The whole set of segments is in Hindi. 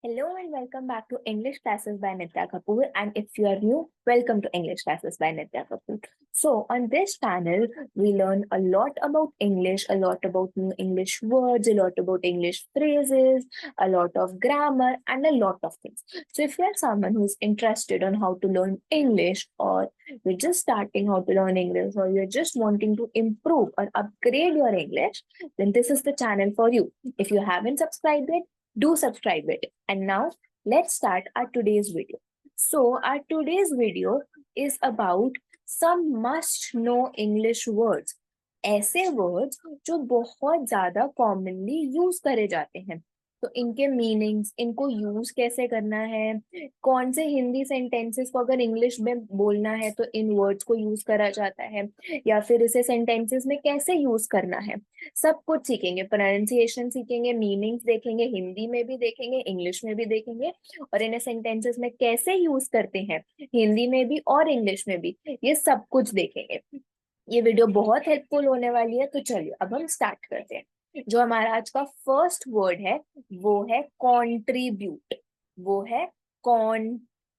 Hello and welcome back to English Classes by Nitya Kapoor. And if you are new, welcome to English Classes by Nitya Kapoor. So, on this channel, we learn a lot about English, a lot about new English words, a lot about English phrases, a lot of grammar, and a lot of things. So, if you are someone who's interested on how to learn English, or you're just starting how to learn English, or you're just wanting to improve or upgrade your English, then this is the channel for you. If you haven't subscribed yet, do subscribe it. And now let's start our today's video. So our today's video is about some must know English words. ऐसे वर्ड्स जो बहुत ज्यादा कॉमनली यूज करे जाते हैं, तो इनके मीनिंग्स, इनको यूज कैसे करना है, कौन से हिंदी सेंटेंसेस को अगर इंग्लिश में बोलना है तो इन वर्ड्स को यूज करा जाता है, या फिर इसे सेंटेंसेस में कैसे यूज करना है, सब कुछ सीखेंगे। प्रोनाउंसिएशन सीखेंगे, मीनिंग्स देखेंगे, हिंदी में भी देखेंगे, इंग्लिश में भी देखेंगे, और इन्हें सेंटेंसेस में कैसे यूज करते हैं हिंदी में भी और इंग्लिश में भी, ये सब कुछ देखेंगे। ये वीडियो बहुत हेल्पफुल होने वाली है। तो चलिए अब हम स्टार्ट करते हैं। जो हमारा आज का फर्स्ट वर्ड है वो है कॉन्ट्रीब्यूट। वो है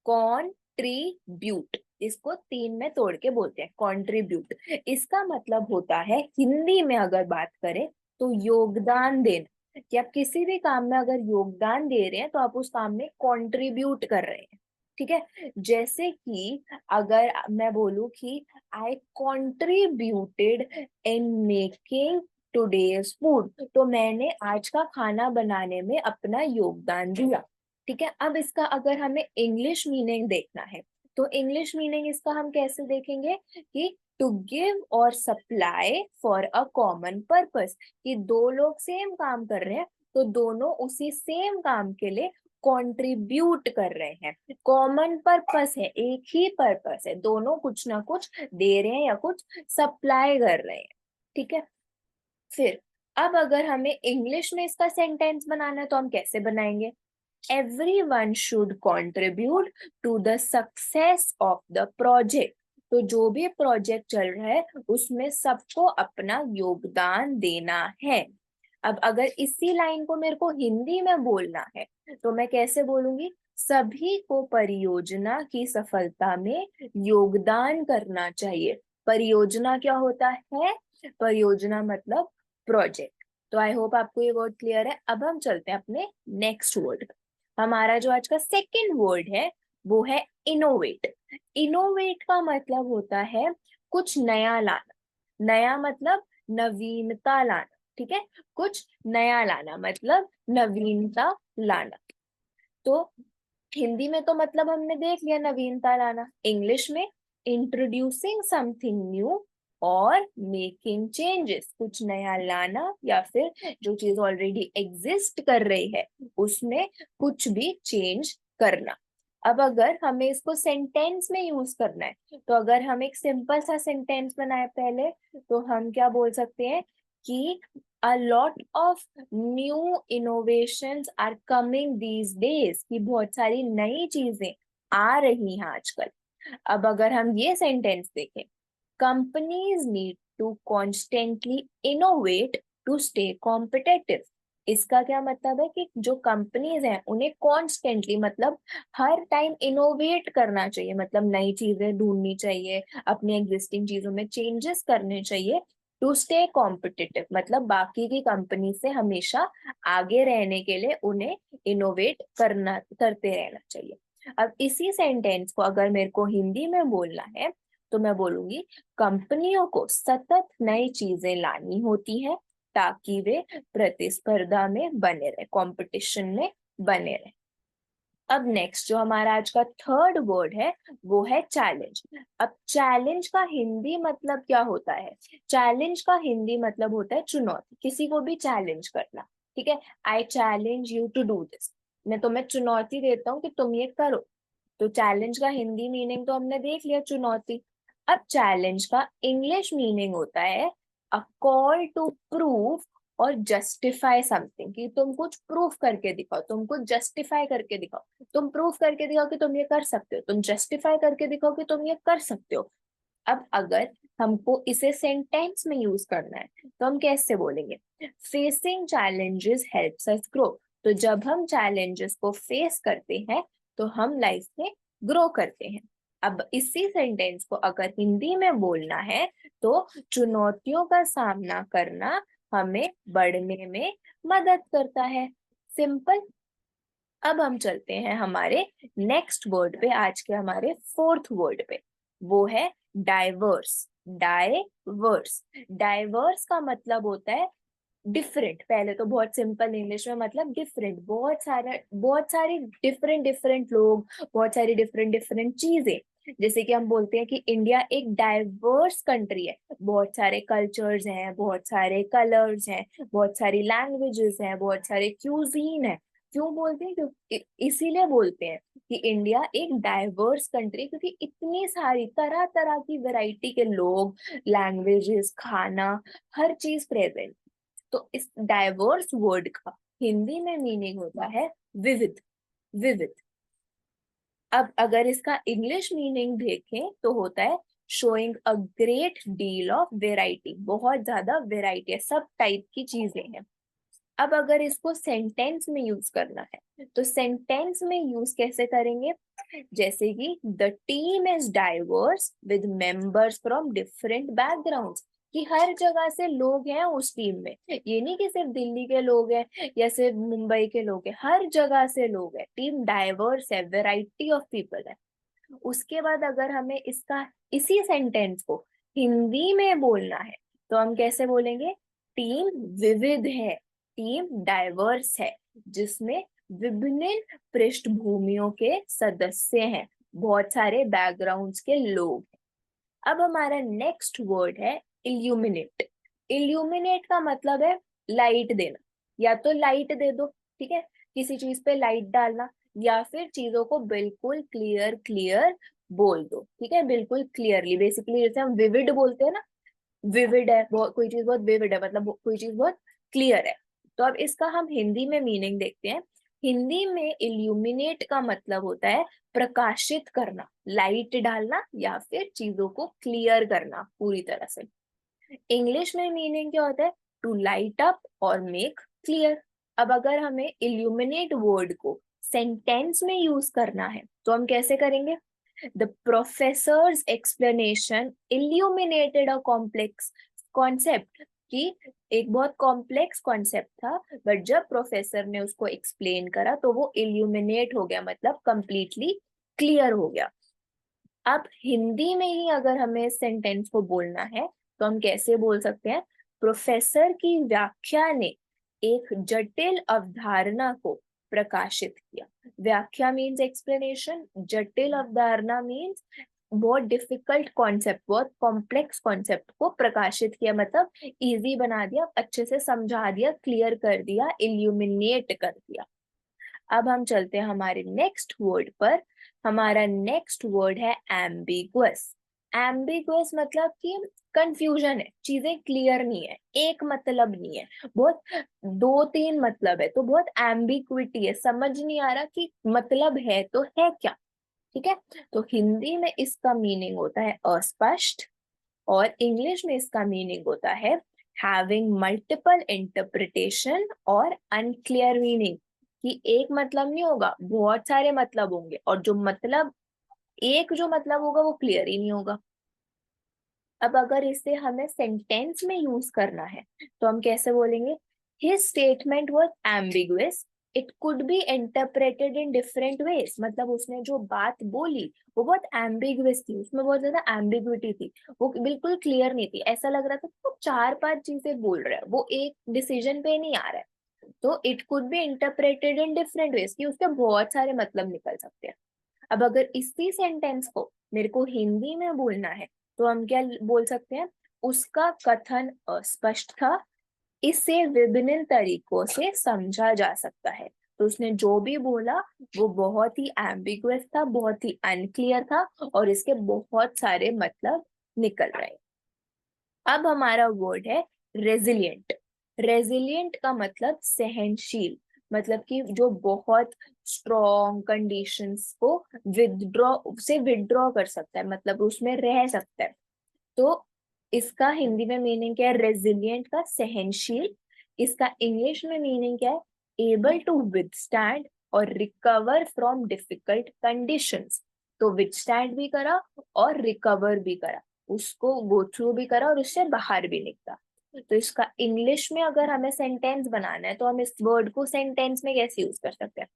कॉन्ट्रीब्यूट। इसको तीन में तोड़ के बोलते हैं कॉन्ट्रीब्यूट। इसका मतलब होता है, हिंदी में अगर बात करें तो योगदान देना, कि आप किसी भी काम में अगर योगदान दे रहे हैं तो आप उस काम में कॉन्ट्रीब्यूट कर रहे हैं। ठीक है, जैसे कि अगर मैं बोलूं कि I contributed in making today's food, तो मैंने आज का खाना बनाने में अपना योगदान दिया। ठीक है, अब इसका अगर हमें इंग्लिश मीनिंग देखना है तो इंग्लिश मीनिंग इसका हम कैसे देखेंगे कि टू गिव और supply for a common purpose, कि दो लोग सेम काम कर रहे हैं तो दोनों उसी सेम काम के लिए कंट्रीब्यूट कर रहे हैं। कॉमन पर्पस है, एक ही पर्पस है, दोनों कुछ ना कुछ दे रहे हैं या कुछ सप्लाई कर रहे हैं। ठीक है, फिर अब अगर हमें इंग्लिश में इसका सेंटेंस बनाना है तो हम कैसे बनाएंगे? Everyone should contribute to the success of the project. तो जो भी प्रोजेक्ट चल रहा है उसमें सबको अपना योगदान देना है। अब अगर इसी लाइन को मेरे को हिंदी में बोलना है तो मैं कैसे बोलूंगी? सभी को परियोजना की सफलता में योगदान करना चाहिए। परियोजना क्या होता है? परियोजना मतलब प्रोजेक्ट। तो आई होप आपको ये वर्ड क्लियर है। अब हम चलते हैं अपने नेक्स्ट वर्ड। हमारा जो आज का सेकंड वर्ड है वो है इनोवेट। इनोवेट का मतलब होता है कुछ नया लाना। नया मतलब नवीनता लाना। ठीक है, कुछ नया लाना मतलब नवीनता लाना। तो हिंदी में तो मतलब हमने देख लिया नवीनता लाना। इंग्लिश में इंट्रोड्यूसिंग समथिंग न्यू और मेकिंग चेंजेस, कुछ नया लाना या फिर जो चीज ऑलरेडी एग्जिस्ट कर रही है उसमें कुछ भी चेंज करना। अब अगर हमें इसको सेंटेंस में यूज करना है तो अगर हम एक सिंपल सा सेंटेंस बनाए पहले, तो हम क्या बोल सकते हैं कि a lot of new innovations are coming these days, कि बहुत सारी नई चीजें आ रही हैं आजकल। अब अगर हम ये सेंटेंस देखें, companies need to constantly innovate to stay competitive. इसका क्या मतलब है कि जो कंपनीज हैं उन्हें कॉन्स्टेंटली मतलब हर टाइम इनोवेट करना चाहिए, मतलब नई चीजें ढूंढनी चाहिए, अपनी एग्जिस्टिंग चीजों में चेंजेस करने चाहिए। टू स्टे कॉम्पिटिटिव मतलब बाकी की कंपनी से हमेशा आगे रहने के लिए उन्हें इनोवेट करते रहना चाहिए। अब इसी सेंटेंस को अगर मेरे को हिंदी में बोलना है तो मैं बोलूंगी कंपनियों को सतत नई चीजें लानी होती हैं ताकि वे प्रतिस्पर्धा में बने रहे, कंपटीशन में बने रहे। अब नेक्स्ट जो हमारा आज का थर्ड वर्ड है वो है चैलेंज। अब चैलेंज का हिंदी मतलब क्या होता है? चैलेंज का हिंदी मतलब होता है चुनौती, किसी को भी चैलेंज करना। ठीक है, I challenge you to do this, मैं तुम्हें चुनौती देता हूँ कि तुम ये करो। तो चैलेंज का हिंदी मीनिंग तो हमने देख लिया, चुनौती। अब चैलेंज का इंग्लिश मीनिंग होता है अ कॉल टू प्रूव और जस्टिफाई समथिंग, कि तुम कुछ प्रूफ करके दिखाओ, तुम कुछ जस्टिफाई करके दिखाओ। तुम प्रूफ करके दिखाओ कि तुम ये कर सकते हो, तुम जस्टिफाई करके दिखाओ कि तुम ये कर सकते हो। अब अगर हमको इसे सेंटेंस में यूज करना है तो हम कैसे बोलेंगे? Facing challenges helps us grow. तो जब हम चैलेंजेस को फेस करते हैं तो हम लाइफ में ग्रो करते हैं। अब इसी सेंटेंस को अगर हिंदी में बोलना है तो चुनौतियों का सामना करना हमें बढ़ने में मदद करता है। सिंपल। अब हम चलते हैं हमारे नेक्स्ट वर्ड पे, आज के हमारे फोर्थ वर्ड पे। वो है डाइवर्स। डाइवर्स। डाइवर्स का मतलब होता है डिफरेंट। पहले तो बहुत सिंपल इंग्लिश में मतलब डिफरेंट, बहुत सारे डिफरेंट डिफरेंट लोग, बहुत सारी डिफरेंट डिफरेंट चीजें। जैसे कि हम बोलते हैं कि इंडिया एक डाइवर्स कंट्री है, बहुत सारे कल्चर्स हैं, बहुत सारे कलर्स हैं, बहुत सारी लैंग्वेजेस हैं, बहुत सारे क्यूजीन है। क्यों बोलते हैं? क्योंकि इसीलिए बोलते हैं कि इंडिया एक डाइवर्स कंट्री, क्योंकि इतनी सारी तरह तरह की वैरायटी के लोग, लैंग्वेजेस, खाना, हर चीज प्रेजेंट। तो इस डाइवर्स वर्ड का हिंदी में मीनिंग होता है विविध। विविध। अब अगर इसका इंग्लिश मीनिंग देखें तो होता है showing a great deal of variety. बहुत ज्यादा वेराइटी है, सब टाइप की चीजें हैं। अब अगर इसको सेंटेंस में यूज करना है तो सेंटेंस में यूज कैसे करेंगे? जैसे कि the team is diverse with members from different backgrounds. कि हर जगह से लोग हैं उस टीम में, ये नहीं कि सिर्फ दिल्ली के लोग हैं या सिर्फ मुंबई के लोग हैं, हर जगह से लोग हैं। टीम डाइवर्स है, वेराइटी ऑफ पीपल है। उसके बाद अगर हमें इसका इसी सेंटेंस को हिंदी में बोलना है तो हम कैसे बोलेंगे? टीम विविध है, टीम डाइवर्स है, जिसमें विभिन्न पृष्ठभूमियों के सदस्य हैं, बहुत सारे बैकग्राउंड्स के लोग। अब हमारा नेक्स्ट वर्ड है इल्यूमिनेट। इल्यूमिनेट का मतलब है लाइट देना। या तो लाइट दे दो, ठीक है, किसी चीज पे लाइट डालना, या फिर चीजों को बिल्कुल क्लियर क्लियर बोल दो, ठीक है, बिल्कुल क्लियरली। बेसिकली जैसे हम विविड बोलते हैं ना, विविड है बहुत, कोई चीज बहुत विविड है मतलब कोई चीज बहुत क्लियर है। तो अब इसका हम हिंदी में मीनिंग देखते हैं। हिंदी में इल्यूमिनेट का मतलब होता है प्रकाशित करना, लाइट डालना, या फिर चीजों को क्लियर करना पूरी तरह से। इंग्लिश में मीनिंग क्या होता है? टू लाइट अप और मेक क्लियर। अब अगर हमें इल्यूमिनेट वर्ड को सेंटेंस में यूज करना है तो हम कैसे करेंगे? The professor's explanation illuminated a complex concept। कि एक बहुत कॉम्प्लेक्स कॉन्सेप्ट था, बट जब प्रोफेसर ने उसको एक्सप्लेन करा तो वो इल्यूमिनेट हो गया, मतलब कंप्लीटली क्लियर हो गया। अब हिंदी में ही अगर हमें सेंटेंस को बोलना है तो हम कैसे बोल सकते हैं? प्रोफेसर की व्याख्या ने एक जटिल अवधारणा को प्रकाशित किया। व्याख्या मीन्स एक्सप्लेनेशन, जटिल अवधारणा मीन्स बहुत डिफिकल्ट कॉन्सेप्ट, बहुत कॉम्प्लेक्स कॉन्सेप्ट को प्रकाशित किया, मतलब इजी बना दिया, अच्छे से समझा दिया, क्लियर कर दिया, इल्यूमिनेट कर दिया। अब हम चलते हैं हमारे नेक्स्ट वर्ड पर। हमारा नेक्स्ट वर्ड है एम्बिगुअस। एम्बिगुअस मतलब कि कंफ्यूजन है, चीजें क्लियर नहीं है, एक मतलब नहीं है, बहुत दो तीन मतलब है, तो बहुत एम्बिक्विटी है, समझ नहीं आ रहा कि मतलब है तो है क्या। ठीक है, तो हिंदी में इसका मीनिंग होता है अस्पष्ट, और इंग्लिश में इसका मीनिंग होता है हैविंग मल्टीपल इंटरप्रिटेशन और अनक्लियर मीनिंग। कि एक मतलब नहीं होगा, बहुत सारे मतलब होंगे, और जो मतलब एक जो मतलब होगा वो क्लियर ही नहीं होगा। अब अगर इसे हमें सेंटेंस में यूज करना है तो हम कैसे बोलेंगे? His statement was ambiguous, it could be interpreted in different ways. मतलब उसने जो बात बोली वो बहुत एम्बिगुअस थी, उसमें बहुत ज्यादा एम्बिग्विटी थी, वो बिल्कुल क्लियर नहीं थी, ऐसा लग रहा था कि वो चार पांच चीजें बोल रहा है, वो एक डिसीजन पे नहीं आ रहा है। तो it could be interpreted in different ways, कि उसके बहुत सारे मतलब निकल सकते हैं। अब अगर इसी सेंटेंस को मेरे को हिंदी में बोलना है तो हम क्या बोल सकते हैं? उसका कथन अस्पष्ट था, इसे विभिन्न तरीकों से समझा जा सकता है। तो उसने जो भी बोला वो बहुत ही एम्बिगुअस था, बहुत ही अनक्लियर था, और इसके बहुत सारे मतलब निकल रहे हैं। अब हमारा वर्ड है रेजिलियंट। रेजिलियंट का मतलब सहनशील, मतलब कि जो बहुत स्ट्रॉन्ग कंडीशंस को विदड्रॉ कर सकता है, मतलब उसमें रह सकता है। तो इसका हिंदी में मीनिंग क्या है? रेजिलियंट का सहनशील। इसका इंग्लिश में मीनिंग क्या है? एबल टू विदस्टैंड और रिकवर फ्रॉम डिफिकल्ट कंडीशंस। तो विदस्टैंड भी करा और रिकवर भी करा, उसको गो थ्रू भी करा और उससे बाहर भी निकला। तो इसका इंग्लिश में अगर हमें सेंटेंस बनाना है तो हम इस वर्ड को सेंटेंस में कैसे यूज कर सकते हैं?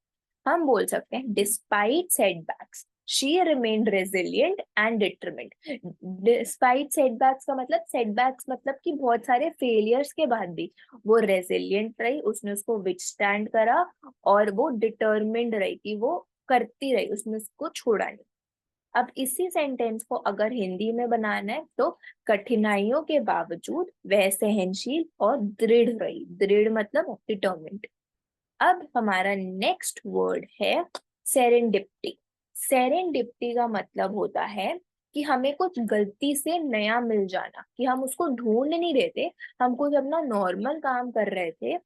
हम बोल सकते हैं despite setbacks she remained resilient and determined. Despite setbacks का मतलब, सेटबैक्स मतलब कि बहुत सारे फेलियर्स के बाद भी वो रेजिलियंट रही, उसने उसको विथस्टैंड करा और वो डिटरमिन्ड रही कि वो करती रही, उसने उसको छोड़ा नहीं। अब इसी सेंटेंस को अगर हिंदी में बनाना है तो कठिनाइयों के बावजूद वह सहनशील और दृढ़ रही। दृढ़ मतलब डिटर्मिन्ड। अब हमारा नेक्स्ट वर्ड है सेरेंडिप्टी। सेरेंडिप्टी का मतलब होता है कि हमें कुछ गलती से नया मिल जाना, कि हम उसको ढूंढ नहीं रहे थे, हम कुछ अपना नॉर्मल काम कर रहे थे,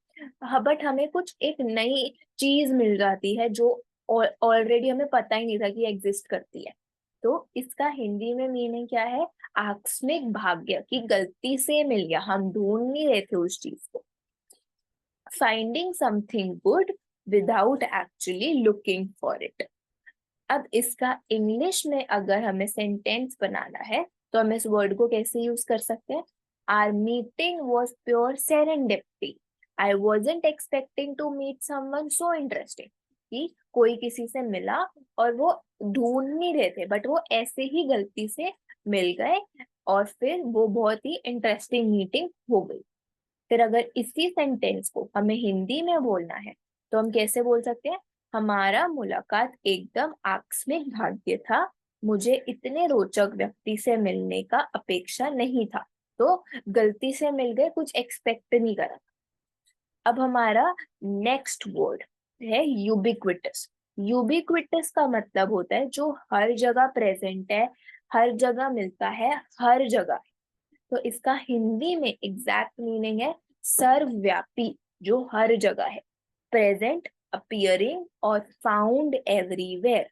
बट हमें कुछ एक नई चीज मिल जाती है जो ऑलरेडी हमें पता ही नहीं था कि एग्जिस्ट करती है। तो इसका हिंदी में मीनिंग क्या है? आकस्मिक भाग्य, की गलती से मिल गया, हम ढूंढ नहीं रहे थे उस चीज को। Finding something good without actually looking for it. अब इसका इंग्लिश में अगर हमें सेंटेंस बनाना है तो हम इस वर्ड को कैसे यूज कर सकते हैं? Our meeting was pure serendipity, I wasn't expecting to meet someone so interesting. कि कोई किसी से मिला और वो ढूंढ नहीं रहे थे, बट वो ऐसे ही गलती से मिल गए और फिर वो बहुत ही इंटरेस्टिंग मीटिंग हो गई। फिर अगर इसी सेंटेंस को हमें हिंदी में बोलना है तो हम कैसे बोल सकते हैं? हमारा मुलाकात एकदम आकस्मिक भाग्य था, मुझे इतने रोचक व्यक्ति से मिलने का अपेक्षा नहीं था, तो गलती से मिल गए, कुछ एक्सपेक्ट नहीं करा। अब हमारा नेक्स्ट वर्ड है यूबिक्विटस। यूबिक्विटस का मतलब होता है जो हर जगह प्रेजेंट है, हर जगह मिलता है, हर जगह। तो इसका हिंदी में एग्जैक्ट मीनिंग है सर्वव्यापी, जो हर जगह है, प्रेजेंट, अपीयरिंग और फाउंड एवरीवेयर।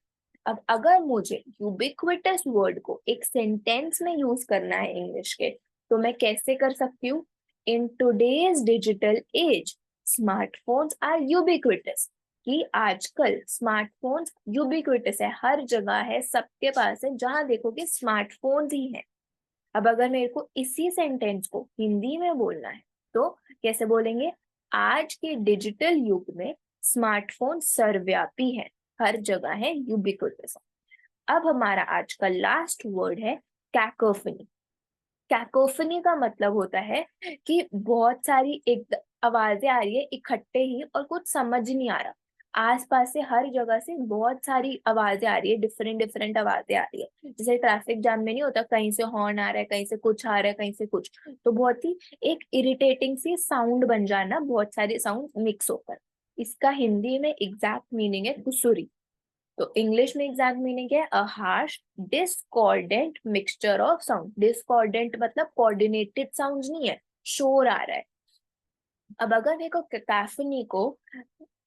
अब अगर मुझे यूबिक्विटस वर्ड को एक सेंटेंस में यूज करना है इंग्लिश के, तो मैं कैसे कर सकती हूँ? In today's digital age smartphones are ubiquitous. कि आजकल स्मार्टफोन्स यूबिक्विटस है, हर जगह है, सबके पास है, जहां देखोगे स्मार्टफोन्स ही है। अब अगर मेरे को इसी सेंटेंस को हिंदी में बोलना है तो कैसे बोलेंगे? आज के डिजिटल युग में स्मार्टफोन सर्वव्यापी है, हर जगह है, यूबिक्विटस। अब हमारा आज का लास्ट वर्ड है कैकोफनी। कैकोफनी का मतलब होता है कि बहुत सारी एक आवाजें आ रही है इकट्ठे ही और कुछ समझ नहीं आ रहा। आसपास से हर जगह से बहुत सारी आवाजें आ रही है, डिफरेंट डिफरेंट आवाजें आ रही है। जैसे ट्रैफिक जाम में नहीं होता, कहीं से हॉर्न आ रहा है, कहीं से कुछ आ रहा है, कहीं से कुछ। तो बहुत ही एक इरिटेटिंग सी साउंड बन जाना, बहुत सारे साउंड मिक्स होकर। इसका हिंदी में एग्जैक्ट मीनिंग है कुसुरी। तो इंग्लिश में एग्जैक्ट मीनिंग है a harsh discordant mixture of sound. Discordant मतलब कोऑर्डिनेटेड साउंड नहीं है, शोर आ रहा है। अब अगर मेरे को कैकोफनी को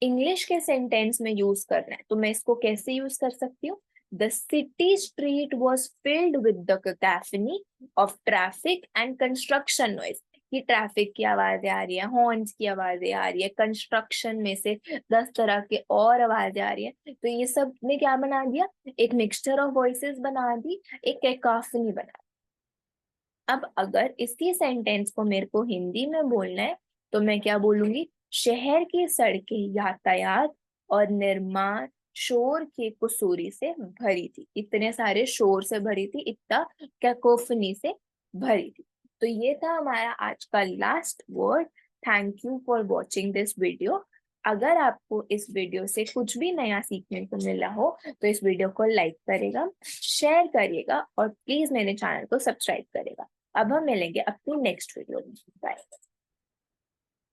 इंग्लिश के सेंटेंस में यूज करना है तो मैं इसको कैसे यूज कर सकती हूँ? The city street was filled with the cacophony of traffic and construction noise. कि ट्रैफिक की आवाजें आ रही है, हॉर्न्स की आवाजें आ रही है, कंस्ट्रक्शन में से 10 तरह के और आवाजें आ रही है। तो ये सब ने क्या बना दिया? एक मिक्सचर ऑफ वॉइसेस बना दी, एक कैकोफनी बना। अब अगर इसी सेंटेंस को मेरे को हिंदी में बोलना है तो मैं क्या बोलूंगी? शहर की सड़कें यातायात और निर्माण शोर के कुसूरी से भरी थी, इतने सारे शोर से भरी थी, इतना कैकोफनी से भरी थी। तो ये था हमारा आज का last word. Thank you for watching this video. अगर आपको इस वीडियो से कुछ भी नया सीखने को मिला हो तो इस वीडियो को लाइक करेगा, शेयर करिएगा और प्लीज मेरे चैनल को सब्सक्राइब करेगा। अब हम मिलेंगे अपनी नेक्स्ट वीडियो में। बाय।